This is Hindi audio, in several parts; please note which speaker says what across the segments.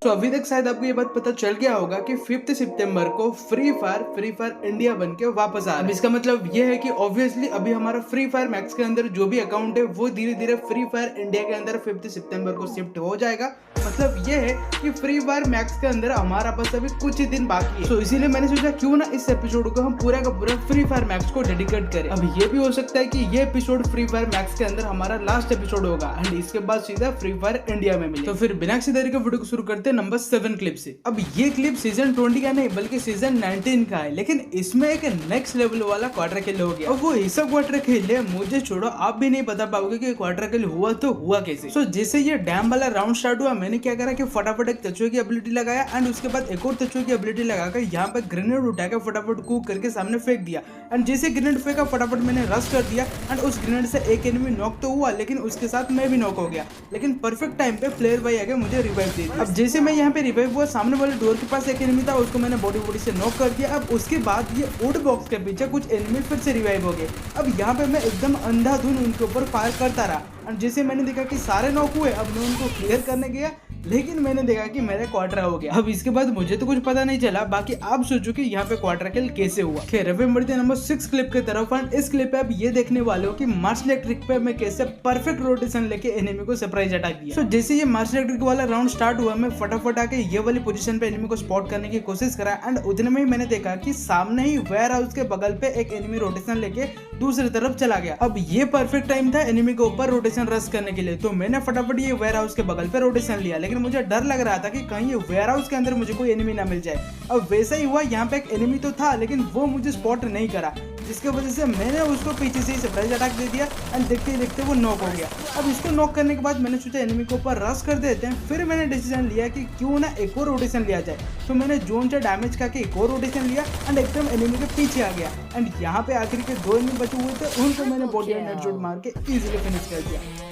Speaker 1: तो अभी तक शायद आपको ये बात पता चल गया होगा कि 5 सितंबर को फ्री फायर इंडिया बन के वापस आ रहा है। अब इसका मतलब ये है कि ऑब्वियसली अभी हमारा फ्री फायर मैक्स के अंदर जो भी अकाउंट है वो धीरे धीरे फ्री फायर इंडिया के अंदर 5 सितंबर को शिफ्ट हो जाएगा। मतलब ये है कि फ्री फायर मैक्स के अंदर हमारा पास अभी कुछ ही दिन बाकी है। तो इसीलिए मैंने सोचा क्यों ना इस एपिसोड को हम पूरा का पूरा फ्री फायर मैक्स को डेडिकेट करें। अब ये भी हो सकता है कि ये एपिसोड फ्री फायर मैक्स के अंदर हमारा लास्ट एपिसोड होगा एंड इसके बाद सीधा फ्री फायर इंडिया में मिले। तो फिर बिना किसी देरी के वीडियो को शुरू करते हैं नंबर 7 क्लिप से। अब ये क्लिप सीजन 20 का नहीं बल्कि सीजन 19 का है, लेकिन इसमें एक नेक्स्ट लेवल वाला क्वार्टर किल हो गया। अब वो ऐसा क्वार्टर किल है, मुझे छोड़ो आप भी नहीं बता पाओगे कि क्वार्टर किल हुआ तो हुआ कैसे। सो जैसे ये डैम वाला राउंड स्टार्ट हुआ, मैंने क्या करा कि फटाफट एक तचुए की एबिलिटी लगाया एंड उसके बाद एक और तचुए की एबिलिटी लगाकर यहाँ पे ग्रेनेड उठाकर फटाफट कूक करके सामने फेंक दिया एंड जैसे ग्रेनेड फेंका फटाफट मैंने रश कर दिया एंड उस ग्रेनेड से एक एनिमी नॉक तो हुआ लेकिन उसके साथ मैं भी नॉक हो गया। लेकिन परफेक्ट टाइम पे प्लेयर भाई आगे मुझे रिवाइव दे दिया। अब जैसे मैं यहाँ पे रिवाइव हुआ, सामने वाले डोर के पास एक एनिमी था, उसको मैंने बॉडी से नॉक कर दिया। अब उसके बाद ये वुड बॉक्स के पीछे कुछ एनिमी फिर से रिवाइव हो गए। अब यहाँ पे मैं एकदम अंधाधुन उनके ऊपर फायर करता रहा और जैसे मैंने देखा कि सारे नॉक हुए, अब मैं उनको क्लियर करने गया लेकिन मैंने देखा कि मेरा क्वार्टर हो गया। अब इसके बाद मुझे तो कुछ पता नहीं चला, बाकी आप सोचो कि यहाँ पे क्वार्टर किल कैसे हुआ। खैर अभी बढ़ते नंबर 6 क्लिप की तरफ एंड इस क्लिप पे आप ये देखने वाले हो कि मार्श इलेक्ट्रिक पे मैं कैसे परफेक्ट रोटेशन लेके एनिमी को सरप्राइज अटैक दिया। सो जैसे ये मार्श इलेक्ट्रिक वाला राउंड स्टार्ट हुआ, मैं फटाफट आके ये वाली पोजीशन पे एनिमी को स्पॉट करने की कोशिश करा एंड उतने में ही मैंने देखा कि सामने ही वेयर हाउस के बगल पे एक एनिमी रोटेशन लेके दूसरी तरफ चला गया। अब ये परफेक्ट टाइम था एनिमी के ऊपर रोटेशन रश करने के लिए, तो मैंने फटाफट ये वेयर हाउस के बगल पे रोटेशन लिया, लेकिन मुझे डर लग रहा था कि कहीं ये वेयर हाउस के अंदर मुझे कोई एनिमी ना मिल जाए। अब वैसा ही हुआ, यहाँ पे एक एनिमी तो था लेकिन वो मुझे स्पॉट नहीं करा, जिसके वजह से मैंने उसको पीछे से ही सरप्राइज अटैक दे दिया एंड देखते ही देखते वो नॉक हो गया। अब इसको नॉक करने के बाद मैंने सोचा एनिमी के ऊपर रश कर देते हैं। फिर मैंने डिसीजन लिया कि क्यों ना एक और रोटेशन लिया जाए, तो मैंने जोन से डैमेज करके एक और रोटेशन लिया एंड एकदम एनिमी के पीछे आ गया एंड यहाँ पे आखिर के 2 एनिमी बचे हुए थे, उनको मैंने बॉडी में हेडशॉट मार के इजीली फिनिश कर दिया।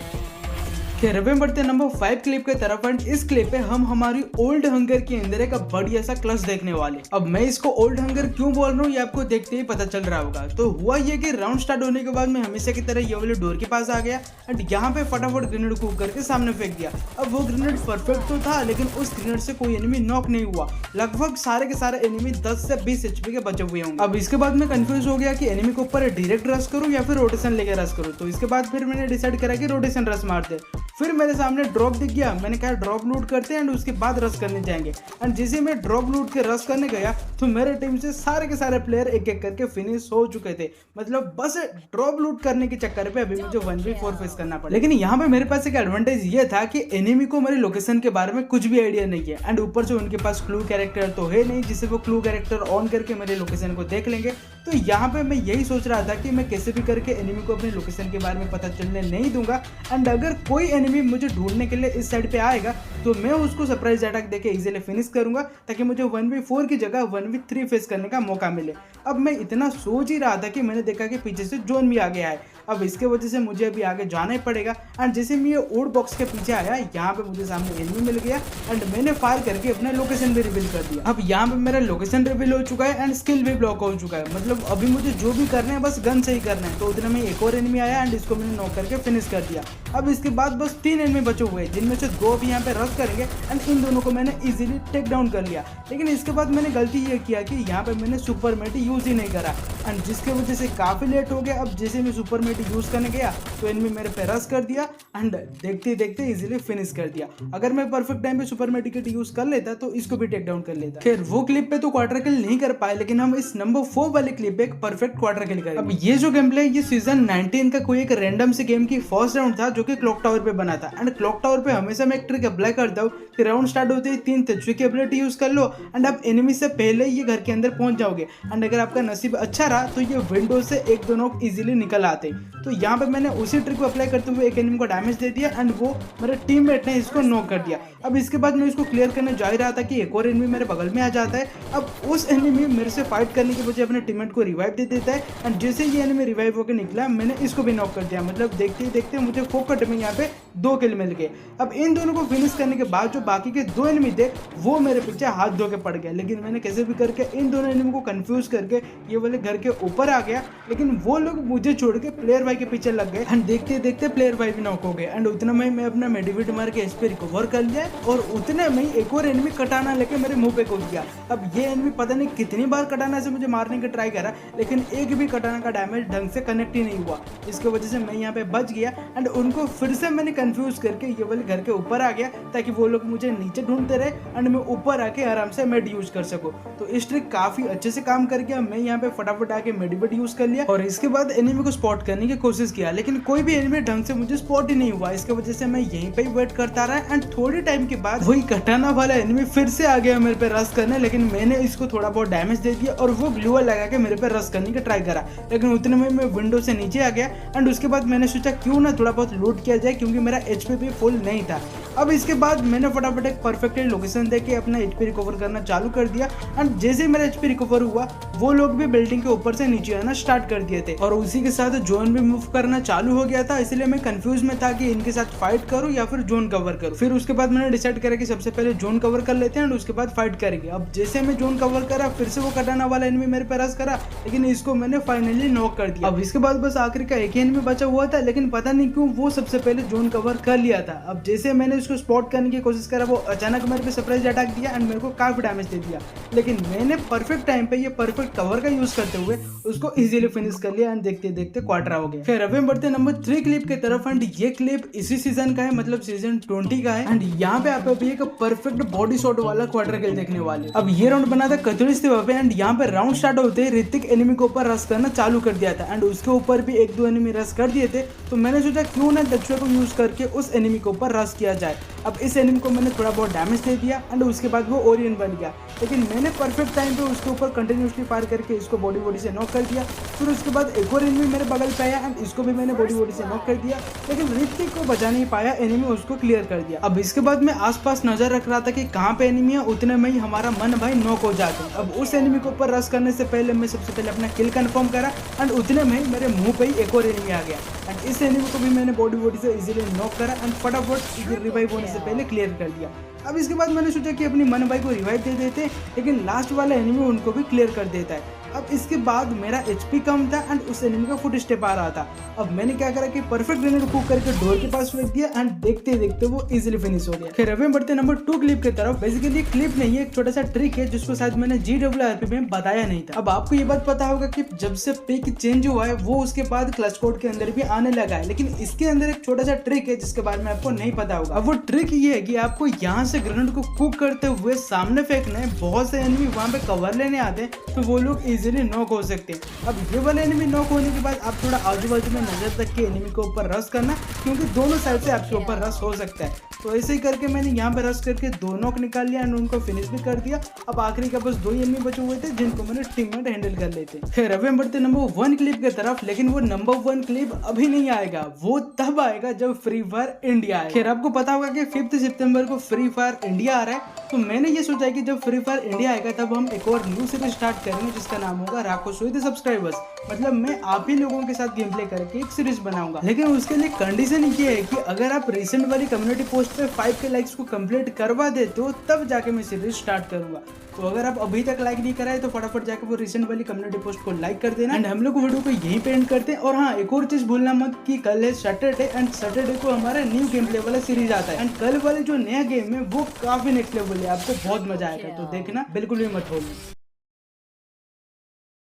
Speaker 1: खैर बढ़ते नंबर 5 क्लिप के तरफ एंड इस क्लिप पे हम हमारी ओल्ड हंगर के अंदर एक बढ़िया सा क्लच देखने वाले। अब मैं इसको ओल्ड हंगर क्यों बोल रहा हूँ ये आपको देखते ही पता चल रहा होगा। तो हुआ ये कि राउंड स्टार्ट होने के बाद मैं हमेशा की तरह ये वाले डोर के पास आ गया एंड यहाँ पे फटाफट ग्रेनेड कूक करके सामने फेंक दिया। अब वो ग्रेनेड परफेक्ट तो था लेकिन उस ग्रेनेड से कोई एनिमी नॉक नहीं हुआ। लगभग सारे के सारे एनिमी 10 से 20 HP के बचे हुए होंगे। अब इसके बाद मैं कंफ्यूज हो गया कि एनिमी के ऊपर डायरेक्ट रश करूँ या फिर रोटेशन लेके रश करूँ। तो इसके बाद फिर मैंने डिसाइड करा कि रोटेशन रश मारते। फिर मेरे सामने ड्रॉप दिख गया, मैंने कहा ड्रॉप लूट करते हैं एंड उसके बाद रश करने जाएंगे एंड जैसे मैं ड्रॉप लूट के रश करने गया तो मेरे टीम से सारे के सारे प्लेयर एक एक करके फिनिश हो चुके थे। मतलब बस ड्रॉप लूट करने के चक्कर पे अभी मुझे 1v4 फेस करना पड़ा। लेकिन यहाँ पे मेरे पास एक एडवांटेज ये था कि एनिमी को मेरी लोकेशन के बारे में कुछ भी आइडिया नहीं है एंड ऊपर से उनके पास क्लू कैरेक्टर तो है नहीं जिससे वो क्लू कैरेक्टर ऑन करके मेरे लोकेशन को देख लेंगे। तो यहाँ पे मैं यही सोच रहा था कि मैं कैसे भी करके एनिमी को अपनी लोकेशन के बारे में पता चलने नहीं दूंगा एंड अगर कोई एनिमी मुझे ढूंढने के लिए इस साइड पे आएगा तो मैं उसको सरप्राइज अटैक देके इजीली फिनिश करूंगा ताकि मुझे 1v4 की जगह 1v3 फेस करने का मौका मिले। अब मैं इतना सोच ही रहा था कि मैंने देखा कि पीछे से जोन भी आ गया है। अब इसके वजह से मुझे अभी आगे जाना ही पड़ेगा एंड जैसे मैं ये वुड बॉक्स के पीछे आया, यहाँ पे मुझे सामने एनिमी मिल गया एंड मैंने फायर करके अपना लोकेशन भी रिवील कर दिया। अब यहाँ पे मेरा लोकेशन रिवील हो चुका है एंड स्किल भी ब्लॉक हो चुका है। मतलब अभी मुझे जो भी करना है बस गन से ही करना है। तो उतने में एक और एनिमी आया एंड इसको मैंने नॉक करके फिनिश कर दिया। अब इसके बाद बस 3 एनिमी बचे हुए हैं जिनमें से 2 भी यहाँ पे रश करेंगे एंड इन दोनों को मैंने इजीली टेक डाउन कर लिया। लेकिन इसके बाद मैंने गलती ये किया कि यहाँ पे मैंने सुपर मेट यूज ही नहीं करा एंड जिसके वजह से काफी लेट हो गया। अब जैसे मैं सुपर मेट यूज करने गया तो एनिमी मेरे पे रश कर दिया एंड देखते देखते इजीली फिनिश कर दिया। अगर मैं परफेक्ट टाइम पे सुपर मेडिकेट यूज कर लेता तो इसको भी टेक डाउन कर लेता। खैर वो क्लिप पे तो क्वार्टर किल नहीं कर पाए, लेकिन हम इस नंबर 4 वाले क्लिप पे एक परफेक्ट क्वार्टर किल करेंगे। अब ये जो गेम प्ले ये सीजन 19 का कोई एक रैंडम से गेम की फर्स्ट राउंड था जो कि क्लॉक टावर पे बना था एंड क्लॉक टावर पे हमेशा मैं एक ट्रिक अप्लाई करता हूँ कि राउंड स्टार्ट होते ही 3 तजुए की एबिलिटी यूज कर लो एंड आप एनिमी से पहले ये घर के अंदर पहुंच जाओगे एंड अगर आपका नसीब अच्छा रहा तो ये विंडो से 1-2 नॉक इजीली निकल आते। तो यहाँ पे मैंने उसी ट्रिक को अप्लाई करते हुए एक एनिमी को डैमेज दे दिया एंड वो मेरे टीममेट ने इसको नॉक कर दिया। अब इसके बाद मैं इसको क्लियर करने जा ही रहा था कि एक और एनिमी मेरे बगल में आ जाता है। अब उस एनिमी मेरे से फाइट करने की वजह अपने टीममेट को रिवाइव दे देता है एंड जैसे ये एनिमी रिवाइव होकर निकला मैंने इसको भी नॉक कर दिया। मतलब देखते ही देखते मुझे फोकट में यहाँ पे 2 किल मिल गए। अब इन दोनों को फिनिश करने करने के बाद जो बाकी के 2 एनिमी थे वो मेरे पीछे हाथ धो के पड़ गए, लेकिन मैंने कैसे भी करके इन दोनों एनिमी को कंफ्यूज करके ये वाले घर के ऊपर आ गया, लेकिन वो लोग मुझे छोड़ के प्लेयर भाई के पीछे लग गए एंड देखते देखते प्लेयर भाई भी नॉक हो गए। एंड उतना में मैं अपना मेडिविट मार के एचपी रिकवर कर लिया और उतने में एक और एनिमी कटाना लेके मेरे मुंह पे कूद गया। अब ये एनिमी पता नहीं कितनी बार कटाना से मुझे मारने का ट्राई करा, लेकिन एक भी कटाना का डैमेज ढंग से कनेक्ट ही नहीं हुआ। इसकी वजह से मैं यहाँ पे बच गया एंड उनको फिर से मैंने कंफ्यूज करके ये वाले घर के ऊपर आ गया ताकि वो लोग मुझे नीचे ढूंढते रहे एंड मैं ऊपर आके आराम से मेड यूज कर सकूं। तो इस ट्रिक काफी अच्छे से काम कर गया। मैं यहाँ पे फटाफट आके मेडिवेट यूज कर लिया और इसके बाद एनिमी को स्पॉट करने की कोशिश किया, लेकिन कोई भी एनिमी ढंग से मुझे स्पॉट ही नहीं हुआ। इसकी वजह से मैं यहीं पे ही वेट करता रहा एंड थोड़ी टाइम के बाद वही कटाना वाला एनिमी फिर से आ गया मेरे पे रश करने, लेकिन मैंने इसको थोड़ा बहुत डैमेज दे दिया और वो ग्लूअर लगा के मेरे पे रश करने का ट्राई करा, लेकिन उतने में मैं विंडो से नीचे आ गया एंड उसके बाद मैंने सोचा क्यों ना थोड़ा बहुत लूट किया जाए क्योंकि मेरा एचपी भी फुल नहीं था। अब इसके बाद मैंने फटाफट एक परफेक्ट लोकेशन देके अपना एचपी रिकवर करना चालू कर दिया एंड जैसे ही मेरा एचपी रिकवर हुआ वो लोग भी बिल्डिंग के ऊपर से नीचे आना स्टार्ट कर दिए थे और उसी के साथ जोन भी मूव करना चालू हो गया था। इसलिए मैं कंफ्यूज में था कि इनके साथ फाइट करूं या फिर जोन कवर करूं। फिर उसके बाद मैंने डिसाइड करा कि सबसे पहले जोन कवर कर लेते हैं एंड उसके बाद फाइट करेंगे। अब जैसे मैं जोन कवर करा फिर से वो कटाना वाला एनिमी मेरे पे रश करा, लेकिन इसको मैंने फाइनली नॉक कर दिया। अब इसके बाद बस आखिरी का एक ही एनिमी बचा हुआ था, लेकिन पता नहीं क्यों वो सबसे पहले जोन कवर कर लिया था। अब जैसे मैंने इसको स्पॉट करने की कोशिश करा वो अचानक मेरे पे सरप्राइज अटैक दिया एंड मेरे को काफी डैमेज दे दिया, लेकिन मैंने परफेक्ट टाइम पे ये परफेक्ट कवर का यूज करते हुए उसको इजीली फिनिश कर लिया एंड देखते देखते क्वार्टर हो गया। फिर अभी बढ़ते नंबर 3 क्लिप की तरफ एंड ये क्लिप इसी सीजन का है, मतलब सीजन 20 का है एंड यहाँ पे आप अभी एक परफेक्ट बॉडी शॉट वाला क्वार्टर किल देखने वाले। अब ये राउंड बना था कतुरिस पे एंड यहाँ पे राउंड स्टार्ट होते ही ऋतिक एनिमी के ऊपर रश करना चालू कर दिया था एंड उसके ऊपर भी 1-2 एनिमी रश कर दिए थे, तो मैंने सोचा क्यों ना दक्षुआ को यूज करके उस एनिमी के ऊपर रश किया जाए। अब इस एनिमी को मैंने थोड़ा बहुत डैमेज दे दिया एंड उसके बाद वो ओरियन बन गया, लेकिन मैंने परफेक्ट टाइम पे उसके ऊपर कंटिन्यूसली फायर करके इसको बॉडी से नॉक कर दिया। फिर उसके बाद एक और एनिमी मेरे बगल पे आया एंड इसको भी मैंने बॉडी से नॉक कर दिया, लेकिन ऋतिक को बचा नहीं पाया, एनिमी उसको क्लियर कर दिया। अब इसके बाद मैं आसपास नजर रख रहा था कि कहाँ पे एनिमी है, उतने में ही हमारा मन भाई नॉक हो जाते। अब उस एनिमी के ऊपर रश करने से पहले मैं सबसे पहले अपना किल कंफर्म करा एंड उतने में ही मेरे मुंह पे ही एक और एनिमी आ गया एंड इस एनिमी को भी मैंने बॉडी से इजीली नॉक करा एंड फटाफट रिवाइव होने से पहले क्लियर कर दिया। अब इसके बाद मैंने सोचा कि अपनी मन भाई को रिवाइव दे देते, लेकिन लास्ट वाला एनिमी उनको भी क्लियर कर देता है। अब इसके बाद मेरा एचपी कम था एंड उस एनिमी का फुट स्टेप आ रहा था। अब मैंने क्या करा कि परफेक्ट ग्रेनेड कुक करके डोर के पास फेंक दिया एंड देखते देखते वो इजीली फिनिश हो गया। फिर अभी बढ़ते नंबर 2 क्लिप की तरफ। बेसिकली क्लिप नहीं है, एक छोटा सा ट्रिक है जिसको शायद मैंने GWRP में बताया नहीं था। अब आपको ये बात पता होगा कि जब से पिक चेंज हुआ है वो उसके बाद क्लच कोड के अंदर भी आने लगा है, लेकिन इसके अंदर एक छोटा सा ट्रिक है जिसके बारे में आपको नहीं पता होगा। अब वो ट्रिक ये है कि आपको यहाँ से ग्रेनेड को कुक करते हुए सामने फेंकना है। बहुत से एनिमी वहाँ पे कवर लेने आते हैं तो वो लोग इजीली नॉक हो सकते हैं। अब ये वाले एनिमी नॉक होने के बाद आप थोड़ा आजू बाजू में नजर रख के एनिमी के ऊपर रश करना, क्योंकि दोनों साइड से आपके ऊपर रश हो सकता है। तो ऐसे ही करके मैंने यहाँ पे रश करके 2 नॉक निकाल लिया एंड उनको फिनिश भी कर दिया। अब आखिरी का बस 2 ही एनिमी बचे हुए थे जिनको मैंने टीममेट हैंडल कर लेते। फिर अभी हम बढ़ते नंबर 1 क्लिप की तरफ, लेकिन वो नंबर 1 क्लिप अभी नहीं आएगा, वो तब आएगा जब फ्री फायर इंडिया आएगा। खैर आपको पता होगा कि 5 सितंबर को फ्री फायर इंडिया आ रहा है, तो मैंने ये सोचा कि जब फ्री फायर इंडिया आएगा तब हम एक और न्यू सीरीज स्टार्ट करेंगे जिसका नाम होगा राखो विद सब्सक्राइबर्स। मतलब मैं आप ही लोगों के साथ गेम प्ले करके एक सीरीज बनाऊंगा, लेकिन उसके लिए कंडीशन ये है कि अगर आप रिसेंट वाली कम्युनिटी पोस्ट पे 5K लाइक्स को कंप्लीट करवा देते हो तब जाके मैं सीरीज स्टार्ट करूंगा। तो अगर आप अभी तक लाइक नहीं कराए तो फटाफट जाके वो रिसेंट वाली कम्युनिटी पोस्ट को लाइक कर देना एंड हम लोग वीडियो को यहीं पे एंड करते हैं। और हाँ, एक और चीज भूलना मत कि कल है सैटरडे एंड सैटरडे को हमारा न्यू गेम प्ले वाला सीरीज आता है एंड कल वाले जो नया गेम है वो काफी नेक्स्ट लेवल है, आपको बहुत मजा आएगा, तो देखना बिल्कुल भी मत भूलना।